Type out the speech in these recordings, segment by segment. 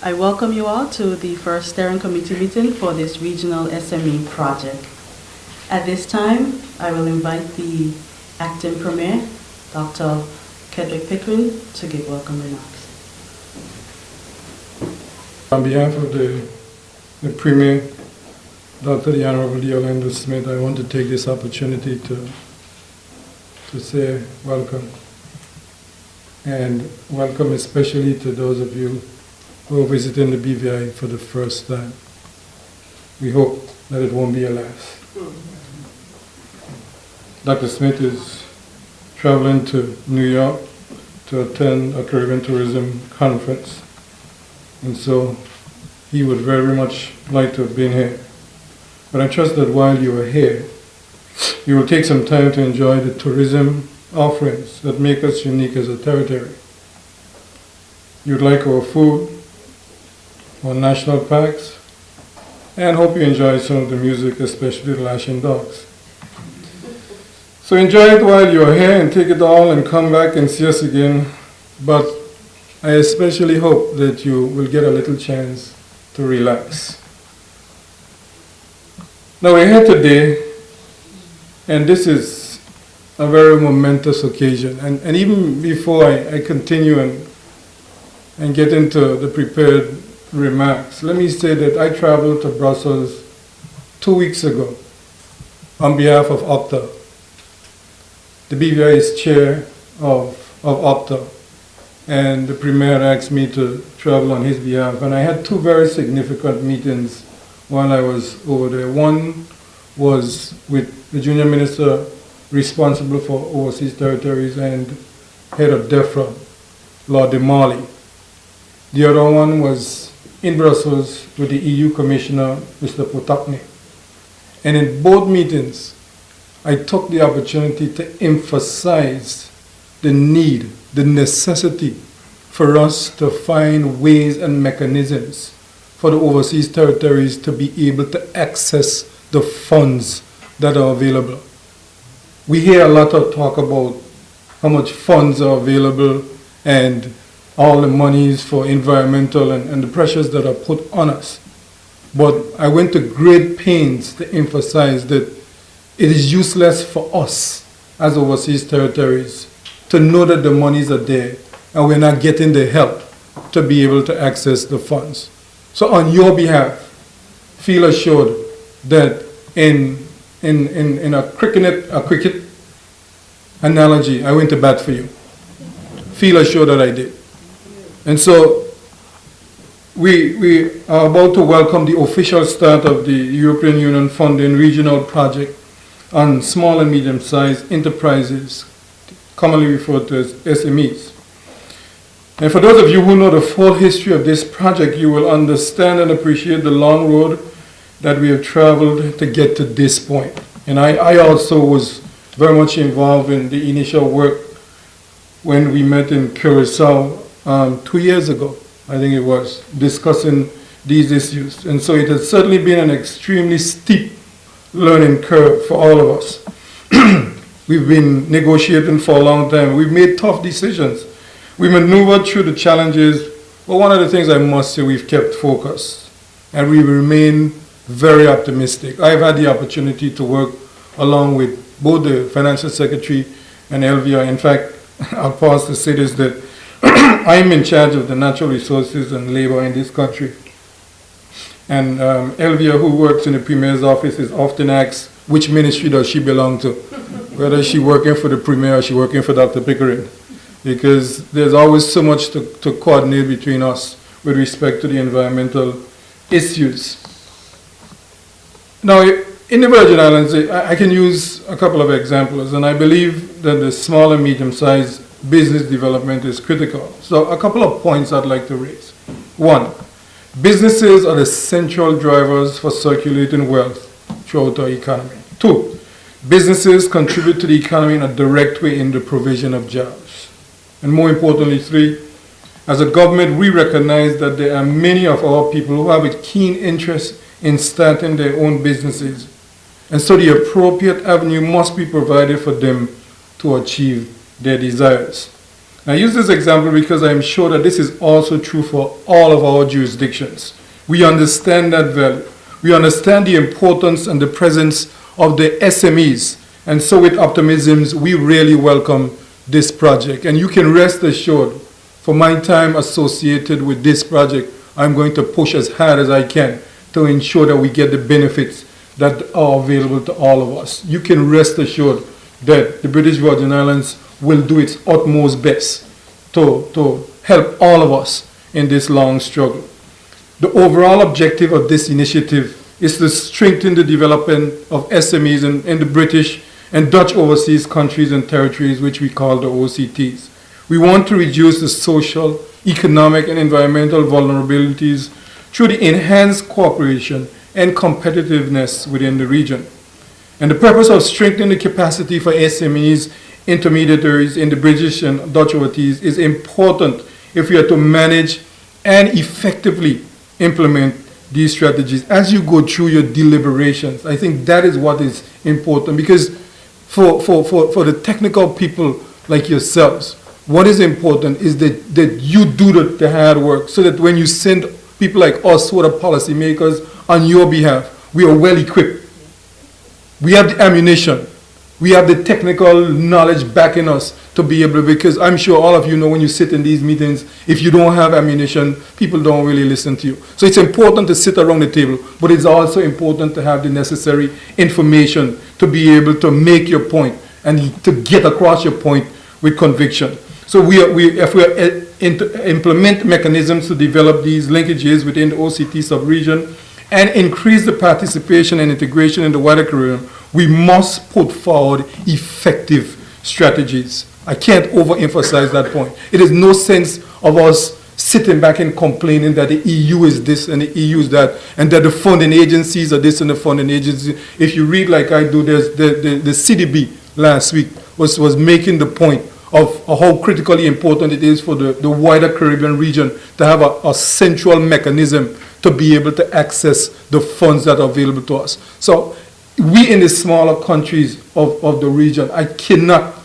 I welcome you all to the first steering committee meeting for this regional SME project. At this time, I will invite the acting premier, Dr. Kedrick Pickering, to give welcome remarks. On behalf of the Premier, Dr. the Honorable Yolanda Smith, I want to take this opportunity to say welcome. And welcome especially to those of you who are visiting the BVI for the first time. We hope that it won't be a last. Dr. Smith is traveling to New York to attend a Caribbean tourism conference. And so he would very much like to have been here. But I trust that while you are here, you will take some time to enjoy the tourism offerings that make us unique as a territory. You'd like our food, our national parks, and hope you enjoy some of the music, especially the Lashing Dogs. So enjoy it while you are here and take it all and come back and see us again. But I especially hope that you will get a little chance to relax. Now we're here today, and this is a very momentous occasion. And even before I continue and get into the prepared remarks, let me say that I traveled to Brussels 2 weeks ago on behalf of OPTA. The BVI is chair of OPTA, and the Premier asked me to travel on his behalf. And I had two very significant meetings while I was over there. One was with the junior minister responsible for overseas territories and head of DEFRA, Lord Demali. The other one was in Brussels with the EU Commissioner, Mr. Potapny. And in both meetings, I took the opportunity to emphasize the need, the necessity for us to find ways and mechanisms for the overseas territories to be able to access the funds that are available. We hear a lot of talk about how much funds are available and all the monies for environmental and the pressures that are put on us. But I went to great pains to emphasize that it is useless for us as overseas territories to know that the monies are there and we're not getting the help to be able to access the funds. So on your behalf, feel assured that in a cricket analogy, I went to bat for you. Feel assured that I did. And so we are about to welcome the official start of the European Union funding regional project on small and medium-sized enterprises, commonly referred to as SMEs. And for those of you who know the full history of this project, you will understand and appreciate the long road that we have traveled to get to this point. And I also was very much involved in the initial work when we met in Curacao 2 years ago, I think it was, discussing these issues. And so it has certainly been an extremely steep learning curve for all of us. We've been negotiating for a long time. We've made tough decisions. We maneuvered through the challenges, but one of the things I must say, we've kept focused, and we remain very optimistic. I've had the opportunity to work along with both the Financial Secretary and Elvia. In fact, I'll pause to say this, that I'm in charge of the natural resources and labor in this country. And Elvia, who works in the Premier's office, is often asked, which ministry does she belong to? Whether she's working for the Premier or she's working for Dr. Pickering. Because there's always so much to coordinate between us with respect to the environmental issues. Now, in the Virgin Islands, I can use a couple of examples, and I believe that the small and medium-sized business development is critical. So a couple of points I'd like to raise. One, businesses are the central drivers for circulating wealth throughout our economy. Two, businesses contribute to the economy in a direct way in the provision of jobs. And more importantly, three, as a government, we recognize that there are many of our people who have a keen interest in starting their own businesses. And so the appropriate avenue must be provided for them to achieve their desires. I use this example because I'm sure that this is also true for all of our jurisdictions. We understand that value. We understand the importance and the presence of the SMEs. And so with optimism, we really welcome this project. And you can rest assured, for my time associated with this project, I'm going to push as hard as I can to ensure that we get the benefits that are available to all of us. You can rest assured that the British Virgin Islands will do its utmost best to help all of us in this long struggle. The overall objective of this initiative is to strengthen the development of SMEs in the British and Dutch overseas countries and territories, which we call the OCTs. We want to reduce the social, economic, and environmental vulnerabilities through the enhanced cooperation and competitiveness within the region. And the purpose of strengthening the capacity for SMEs, intermediaries in the British and Dutch overseas is important if we are to manage and effectively implement these strategies. As you go through your deliberations, I think that is what is important, because for the technical people like yourselves, what is important is that you do the hard work, so that when you send people like us who are the policymakers on your behalf, we are well equipped. We have the ammunition. We have the technical knowledge backing us to be able, because I'm sure all of you know when you sit in these meetings, if you don't have ammunition, people don't really listen to you. So it's important to sit around the table, but it's also important to have the necessary information to be able to make your point and to get across your point with conviction. So if we implement mechanisms to develop these linkages within the OCT sub-region and increase the participation and integration in the wider Caribbean, we must put forward effective strategies. I can't overemphasize that point. It is no sense of us sitting back and complaining that the EU is this and the EU is that, and that the funding agencies are this and the funding agencies. If you read like I do, there's the CDB last week was making the point of how critically important it is for the wider Caribbean region to have a central mechanism to be able to access the funds that are available to us. So we in the smaller countries of the region, I cannot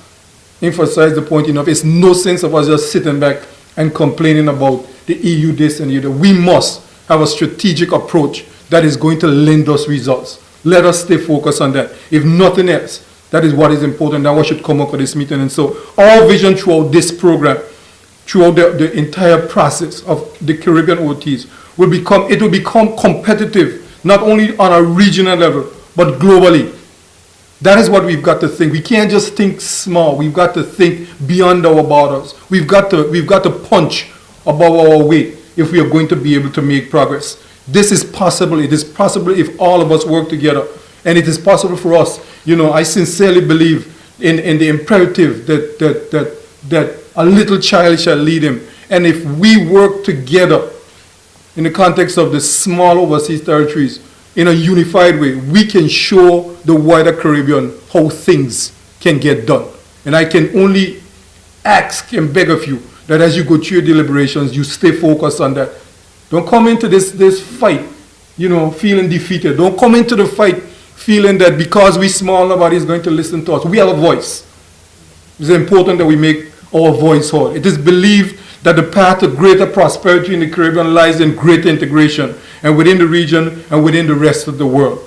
emphasize the point enough. It's no sense of us just sitting back and complaining about the EU this and EU that. We must have a strategic approach that is going to lend us results. Let us stay focused on that. If nothing else, that is what is important. That what should come up for this meeting. And so our vision throughout this program, throughout the entire process of the Caribbean OTs, will become competitive, not only on a regional level, but globally. That is what we've got to think. We can't just think small. We've got to think beyond our borders. We've got to punch above our weight if we are going to be able to make progress. This is possible. It is possible if all of us work together. And it is possible for us. You know, I sincerely believe in the imperative that a little child shall lead him. And if we work together in the context of the small overseas territories in a unified way, we can show the wider Caribbean how things can get done. And I can only ask and beg of you that as you go through your deliberations, you stay focused on that. Don't come into this fight, you know, feeling defeated. Don't come into the fight feeling that because we're small, nobody is going to listen to us. We have a voice. It's important that we make our voice heard. It is believed that the path to greater prosperity in the Caribbean lies in greater integration and within the region and within the rest of the world.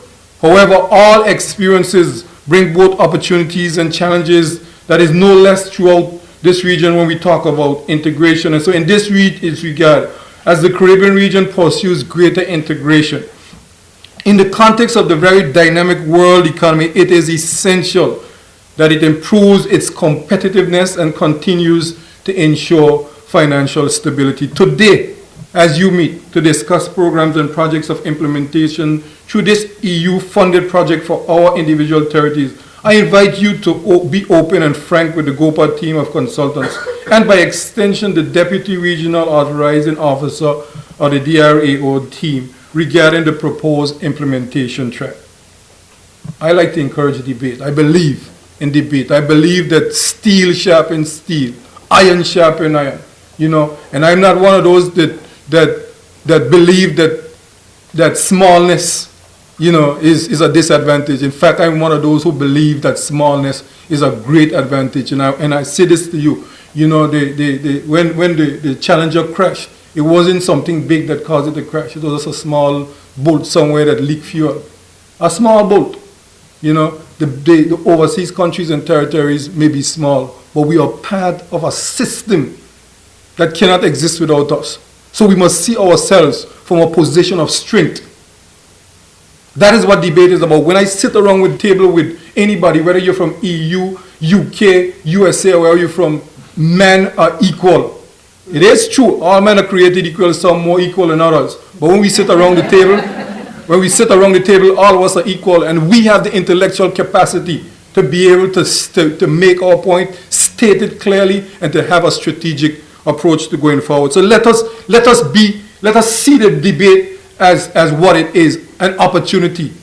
However, all experiences bring both opportunities and challenges. That is no less throughout this region when we talk about integration. And so in this regard, as the Caribbean region pursues greater integration, in the context of the very dynamic world economy, it is essential that it improves its competitiveness and continues to ensure financial stability. Today, as you meet to discuss programs and projects of implementation through this EU-funded project for our individual territories, I invite you to be open and frank with the GOPA team of consultants and by extension the Deputy Regional Authorizing Officer of the DRAO team regarding the proposed implementation track. I like to encourage debate. I believe in debate. I believe that steel sharpens steel, iron sharpens iron, you know, and I'm not one of those that believe that smallness, you know, is a disadvantage. In fact, I'm one of those who believe that smallness is a great advantage. And I say this to you, You know, when the Challenger crashed, it wasn't something big that caused it to crash. It was just a small boat somewhere that leaked fuel. A small boat. You know, the overseas countries and territories may be small, but we are part of a system that cannot exist without us. So we must see ourselves from a position of strength. That is what debate is about. When I sit around with the table with anybody, whether you're from EU, UK, USA, or where you're from, men are equal. It is true, all men are created equal, some more equal than others. But when we sit around the table, all of us are equal, and we have the intellectual capacity to be able to make our point, state it clearly, and to have a strategic approach to going forward. So let us see the debate as what it is, an opportunity.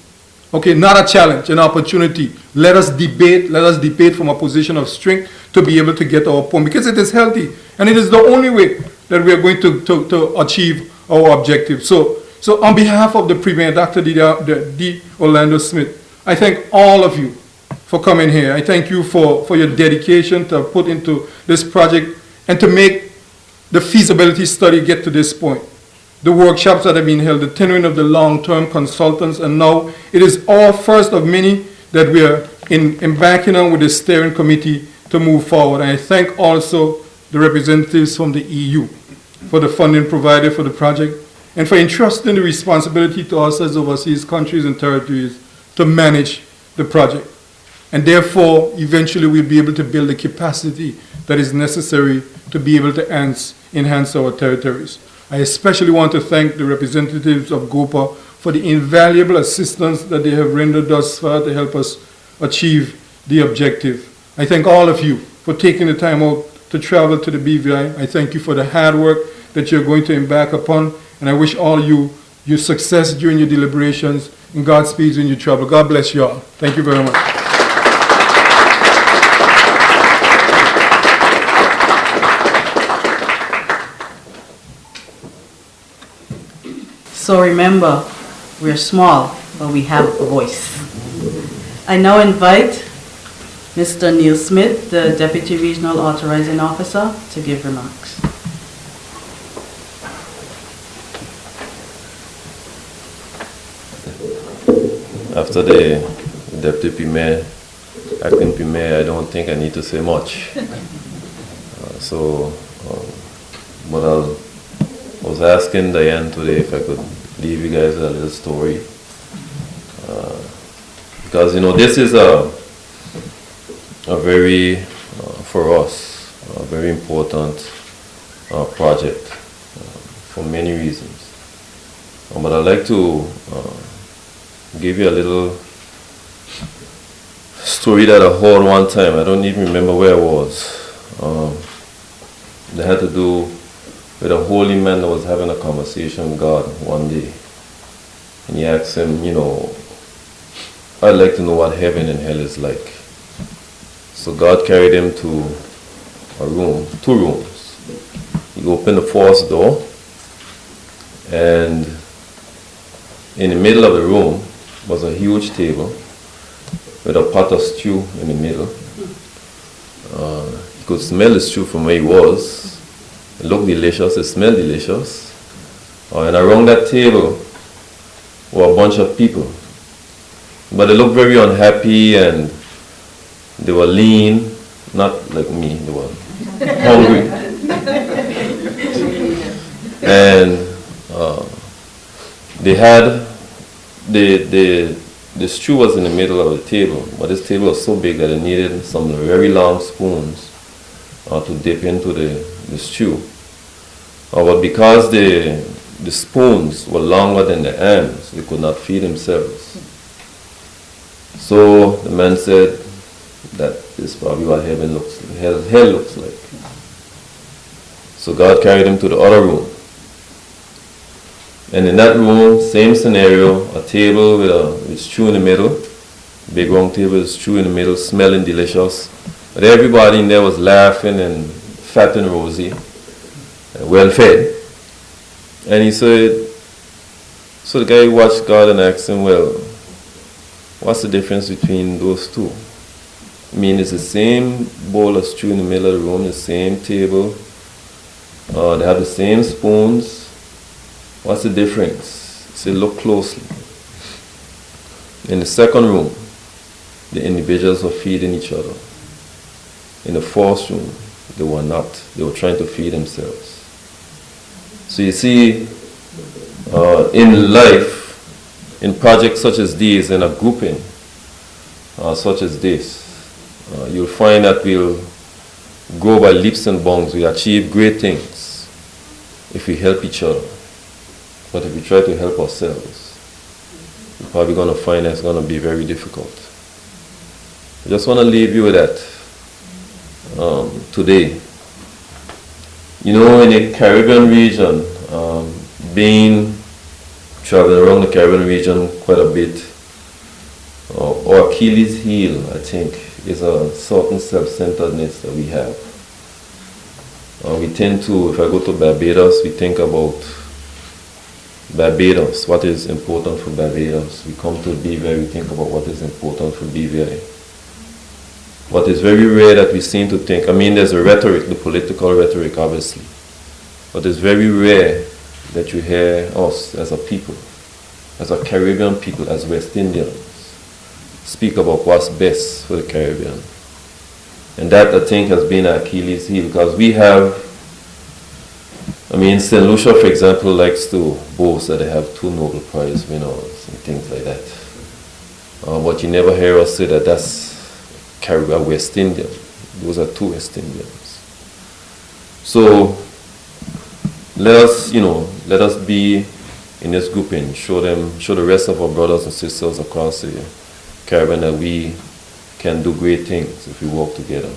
Okay, not a challenge, an opportunity. Let us debate from a position of strength to be able to get our point, because it is healthy, and it is the only way that we are going to achieve our objective. So on behalf of the Premier, Dr. D. Orlando Smith, I thank all of you for coming here. I thank you for your dedication to put into this project and to make the feasibility study get to this point. The workshops that have been held, the tendering of the long-term consultants, and now it is our first of many that we are embarking on with the steering committee to move forward. And I thank also the representatives from the EU for the funding provided for the project and for entrusting the responsibility to us as overseas countries and territories to manage the project. And therefore, eventually we'll be able to build the capacity that is necessary to be able to enhance our territories. I especially want to thank the representatives of GOPA for the invaluable assistance that they have rendered thus far to help us achieve the objective. I thank all of you for taking the time out to travel to the BVI. I thank you for the hard work that you're going to embark upon, and I wish all you success during your deliberations and Godspeed in your travel. God bless you all. Thank you very much. So remember, we're small, but we have a voice. I now invite Mr. Neil Smith, the Deputy Regional Authorizing Officer, to give remarks. After the Deputy Premier, Acting Premier, I don't think I need to say much. But I was asking Diane today if I could leave you guys a little story. Because, you know, this is a very, for us, a very important project for many reasons. But I'd like to give you a little story that I heard one time. I don't even remember where I was. It had to do with a holy man that was having a conversation with God one day. And he asked him, you know, I'd like to know what heaven and hell is like. So God carried him to a room, 2 rooms. He opened the first door, and in the middle of the room was a huge table with a pot of stew in the middle. He could smell the stew from where he was. It looked delicious, it smelled delicious. And around that table were a bunch of people. But they looked very unhappy and they were lean, not like me, they were hungry. And they had, the stew was in the middle of the table, but this table was so big that it needed some very long spoons to dip into the stew. But because the spoons were longer than the arms, they could not feed themselves. So the man said that this is probably what hell looks like. So God carried him to the other room. And in that room, same scenario, a table with stew in the middle, big round table with stew in the middle, smelling delicious. But everybody in there was laughing and fat and rosy, and well fed. And he said, so the guy watched God and asked him, well, what's the difference between those two? I mean, it's the same bowl of stew in the middle of the room, the same table. They have the same spoons. What's the difference? Say, look closely. In the second room, the individuals were feeding each other. In the fourth room, they were not. They were trying to feed themselves. So you see, in life, in projects such as these, in a grouping such as this, you'll find that we'll grow by leaps and bounds. We achieve great things if we help each other. But if we try to help ourselves, we're probably going to find that it's going to be very difficult. I just want to leave you with that today. You know, in the Caribbean region, traveling around the Caribbean region quite a bit, our Achilles heel, I think, is a certain self-centeredness that we have. We tend to, if I go to Barbados, we think about Barbados, what is important for Barbados. We come to BVI, we think about what is important for BVI. What is very rare that we seem to think, I mean, there's a rhetoric, the political rhetoric, obviously, but it's very rare that you hear us as a people, as a Caribbean people, as West Indians, speak about what's best for the Caribbean. And that, I think, has been our Achilles heel, because we have, I mean, St. Lucia, for example, likes to boast that they have 2 Nobel Prize winners and things like that. But you never hear us say that that's Caribbean, West Indian. Those are 2 West Indians. So let us be in this grouping, show the rest of our brothers and sisters across the Caribbean that we can do great things if we work together.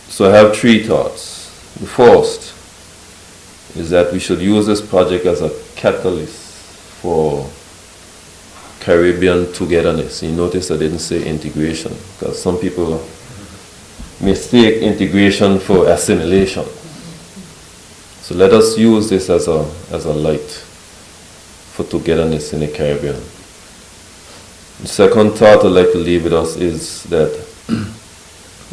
So I have 3 thoughts. The first is that we should use this project as a catalyst for Caribbean togetherness. You notice I didn't say integration, because some people mistake integration for assimilation. So let us use this as a light for togetherness in the Caribbean. The second thought I'd like to leave with us is that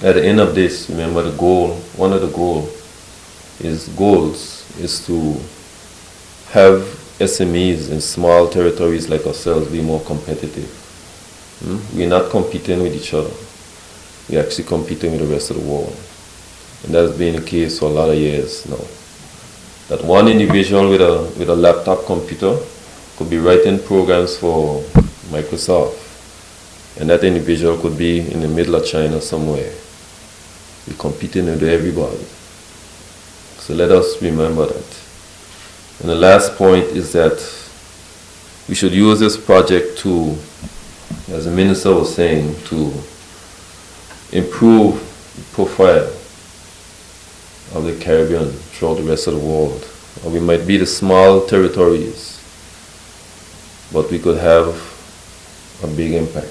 at the end of this, remember the goal, one of the goals is to have SMEs in small territories like ourselves be more competitive. We're not competing with each other. We're actually competing with the rest of the world. And that's been the case for a lot of years now. That one individual with a laptop computer could be writing programs for Microsoft, and that individual could be in the middle of China somewhere. We're competing with everybody. So let us remember that. And the last point is that we should use this project to, as the minister was saying, to improve the profile of the Caribbean throughout the rest of the world. Or we might be the small territories, but we could have a big impact.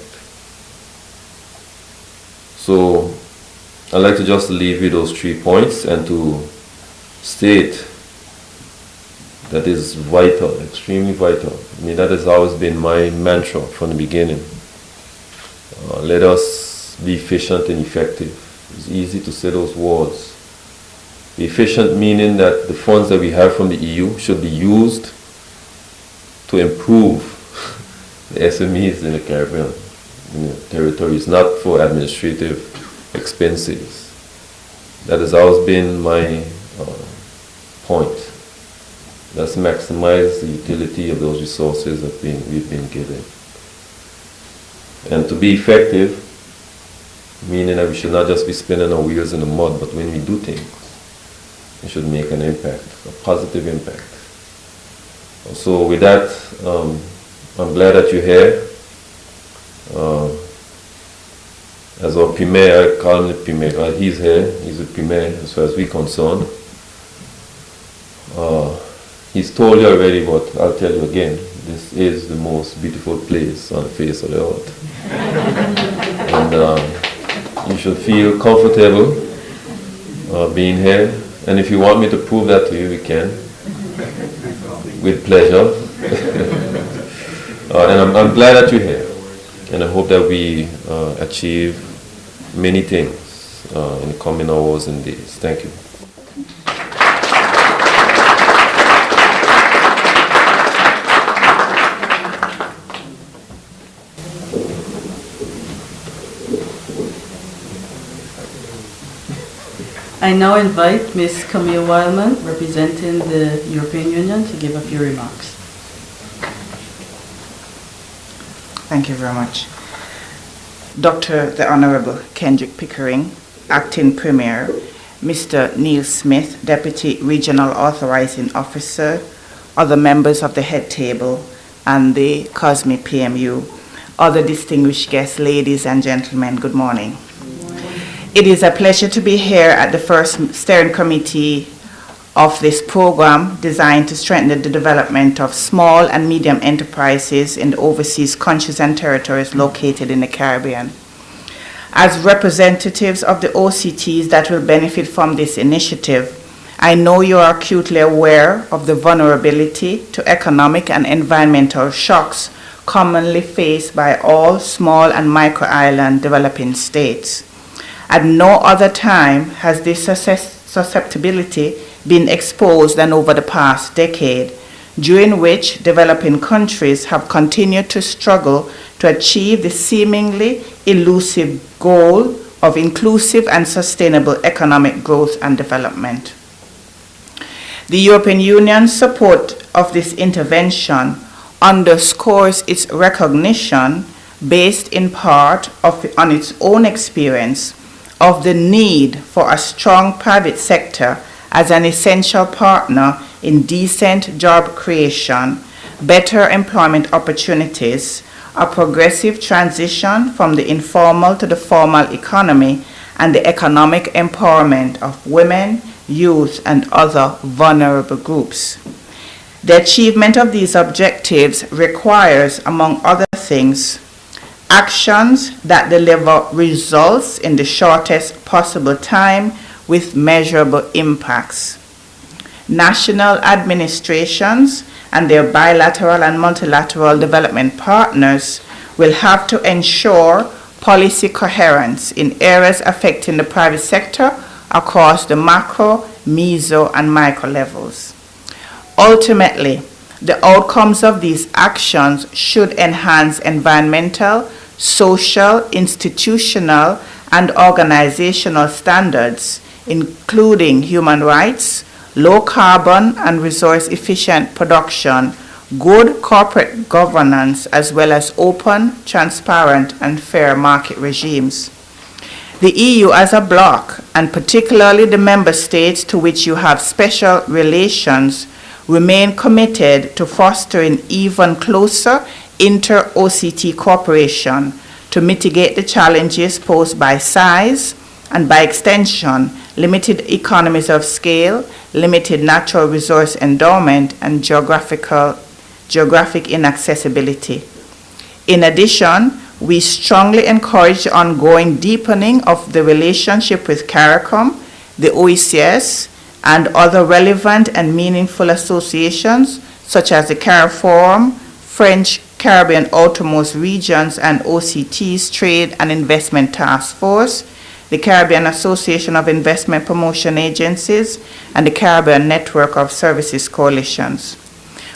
So I'd like to just leave you those 3 points and to state that is vital, extremely vital. I mean, that has always been my mantra from the beginning. Let us be efficient and effective. It's easy to say those words. Be efficient meaning that the funds that we have from the EU should be used to improve the SMEs in the Caribbean territories, not for administrative expenses. That has always been my point. Let's maximize the utility of those resources that we've been given. And to be effective, meaning that we should not just be spinning our wheels in the mud, but when we do things, we should make an impact, a positive impact. So with that, I'm glad that you're here. As our Premier, I call him the Premier. He's here, he's the Premier as far as we're concerned. He's told you already, but I'll tell you again, this is the most beautiful place on the face of the earth. And you should feel comfortable being here. And if you want me to prove that to you, we can, with pleasure. And I'm glad that you're here. And I hope that we achieve many things in the coming hours and days. Thank you. I now invite Ms. Camille Wildman, representing the European Union, to give a few remarks. Thank you very much. Dr. the Honorable Kendrick Pickering, Acting Premier, Mr. Neil Smith, Deputy Regional Authorizing Officer, other members of the head table, and the Committe PMU, other distinguished guests, ladies and gentlemen, good morning. It is a pleasure to be here at the first steering committee of this program designed to strengthen the development of small and medium enterprises in the overseas countries and territories located in the Caribbean. As representatives of the OCTs that will benefit from this initiative, I know you are acutely aware of the vulnerability to economic and environmental shocks commonly faced by all small and micro-island developing states. At no other time has this susceptibility been exposed than over the past decade, during which developing countries have continued to struggle to achieve the seemingly elusive goal of inclusive and sustainable economic growth and development. The European Union's support of this intervention underscores its recognition, based in part on its own experience, of the need for a strong private sector as an essential partner in decent job creation, better employment opportunities, a progressive transition from the informal to the formal economy, and the economic empowerment of women, youth, and other vulnerable groups. The achievement of these objectives requires, among other things, actions that deliver results in the shortest possible time with measurable impacts. National administrations and their bilateral and multilateral development partners will have to ensure policy coherence in areas affecting the private sector across the macro, meso, and micro levels. Ultimately, the outcomes of these actions should enhance environmental, social, institutional, and organizational standards, including human rights, low carbon and resource efficient production, good corporate governance, as well as open, transparent, and fair market regimes. The EU as a bloc, and particularly the member states to which you have special relations, remain committed to fostering even closer inter-OCT cooperation to mitigate the challenges posed by size and, by extension, limited economies of scale, limited natural resource endowment, and geographic inaccessibility. In addition, we strongly encourage the ongoing deepening of the relationship with CARICOM, the OECS, and other relevant and meaningful associations such as the CARIFORUM, French Caribbean Outermost Regions and OCT's Trade and Investment Task Force, the Caribbean Association of Investment Promotion Agencies, and the Caribbean Network of Services Coalitions.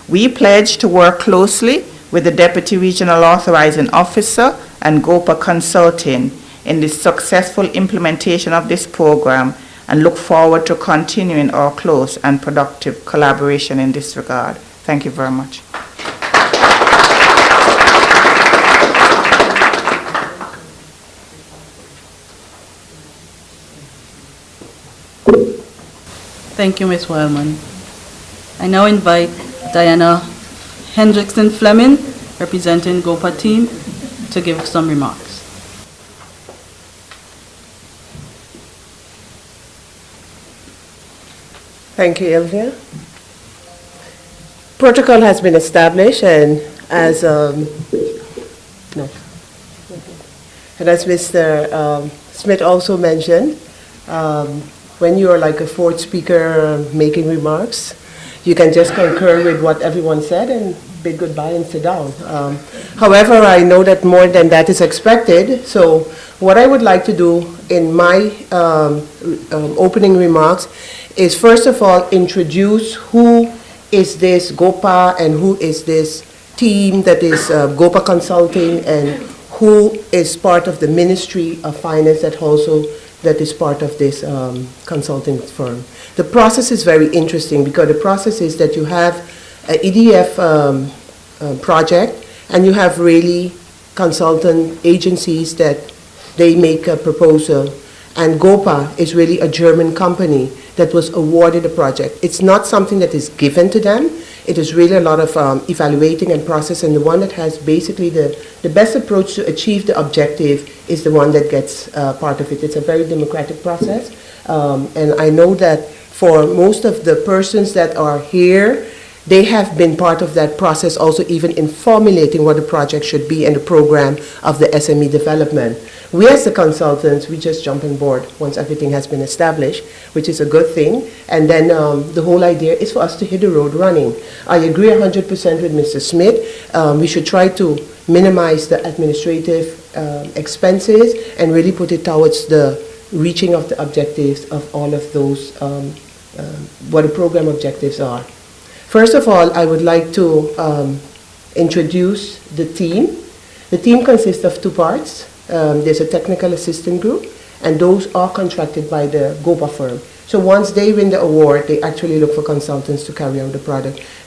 We pledge to work closely with the Deputy Regional Authorizing Officer and GOPA Consulting in the successful implementation of this program, and look forward to continuing our close and productive collaboration in this regard. Thank you very much. Thank you, Ms. Wildman. I now invite Diana Hendrickson Fleming, representing GOPA team, to give some remarks. Thank you, Ilvia. Protocol has been established, and as Mr. Smith also mentioned, when you are like a fourth speaker making remarks, you can just concur with what everyone said and bid goodbye and sit down. However, I know that more than that is expected, so what I would like to do in my opening remarks is first of all introduce who is this GOPA and who is this team that is GOPA Consulting and who is part of the Ministry of Finance that is part of this consulting firm. The process is very interesting because the process is that you have an EDF project and you have really consultant agencies that they make a proposal, and GOPA is really a German company that was awarded a project. It's not something that is given to them. It is really a lot of evaluating and process, and the one that has basically the best approach to achieve the objective is the one that gets part of it. It's a very democratic process, and I know that for most of the persons that are here, they have been part of that process also even in formulating what the project should be and the program of the SME development. We as the consultants, we just jump on board once everything has been established, which is a good thing. And then the whole idea is for us to hit the road running. I agree 100% with Mr. Smith. We should try to minimize the administrative expenses and really put it towards the reaching of the objectives of all of those, what the program objectives are. First of all, I would like to introduce the team. The team consists of two parts. There's a technical assistant group, and those are contracted by the GOPA firm. So once they win the award, they actually look for consultants to carry out the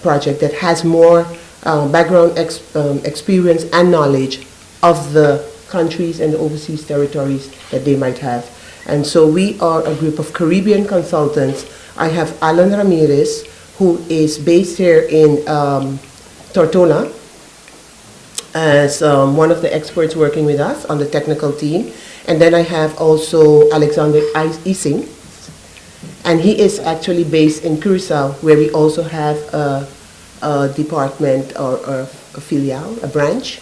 project that has more background experience and knowledge of the countries and the overseas territories that they might have. And so we are a group of Caribbean consultants. I have Alan Ramirez, who is based here in Tortola, as one of the experts working with us on the technical team. And then I have also Alexander Ising, and he is actually based in Curacao, where we also have a department or a filiale, a branch.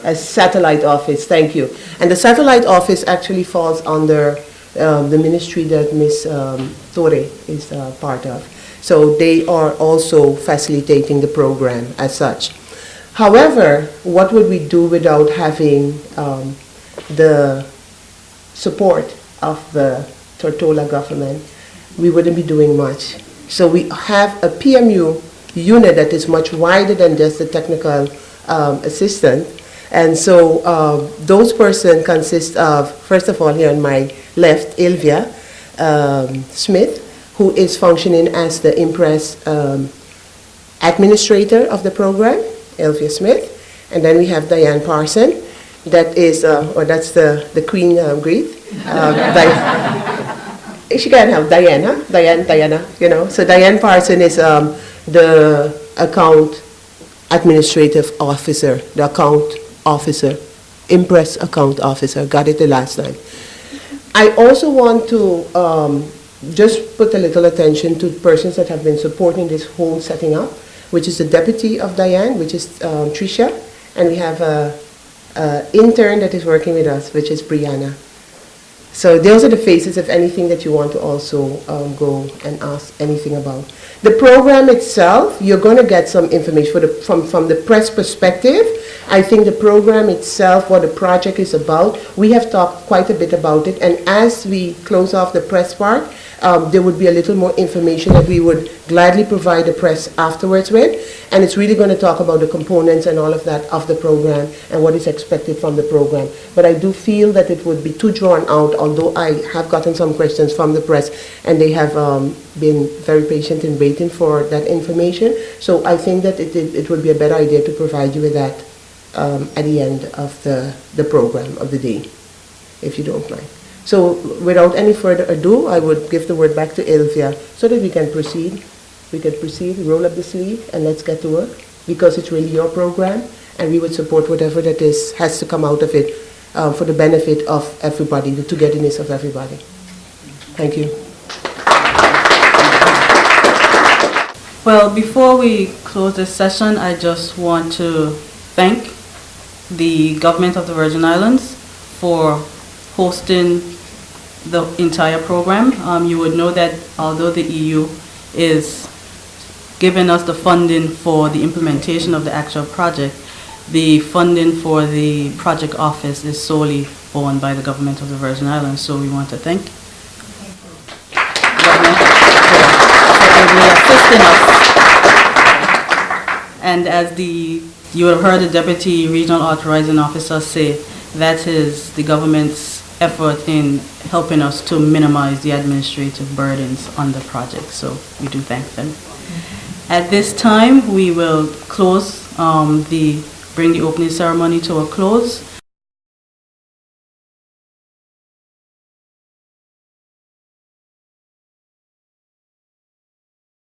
A satellite office, thank you. And the satellite office actually falls under the ministry that Ms. Torre is part of. So they are also facilitating the program as such. However, what would we do without having the support of the Tortola government? We wouldn't be doing much. So we have a PMU unit that is much wider than just the technical assistant. And so those persons consist of, first of all, here on my left, Ilvia Smith, who is functioning as the Impress administrator of the program, Ilvia Smith. And then we have Diane Parson, that is, or that's the Queen Greet. She can have Diana, Diana, you know. So Diane Parson is the account administrative officer, the account officer, Impress account officer, got it the last time. I also want to just put a little attention to persons that have been supporting this whole setting up, which is the deputy of Diane, which is Tricia, and we have an intern that is working with us, which is Brianna. So those are the faces of anything that you want to also go and ask anything about. The program itself, you're going to get some information from the press perspective. I think the program itself, what the project is about, we have talked quite a bit about it, and as we close off the press part, there would be a little more information that we would gladly provide the press afterwards with, and it's really going to talk about the components and all of that of the program and what is expected from the program. But I do feel that it would be too drawn out, although I have gotten some questions from the press, and they have been very patient in waiting for that information. So I think that it would be a better idea to provide you with that at the end of the program of the day, if you don't mind. So without any further ado, I would give the word back to Ilvia so that we can proceed. We can proceed, roll up the sleeve, and let's get to work, because it's really your program, and we would support whatever that has to come out of it for the benefit of everybody, the togetherness of everybody. Thank you. Well, before we close this session, I just want to thank the government of the Virgin Islands for hosting the entire program. You would know that although the EU is given us the funding for the implementation of the actual project. The funding for the project office is solely borne by the government of the Virgin Islands, so we want to thank government for ably assisting us. And as you have heard the Deputy Regional Authorizing Officer say, that is the government's effort in helping us to minimize the administrative burdens on the project. So we do thank them. At this time, we will close bring the opening ceremony to a close.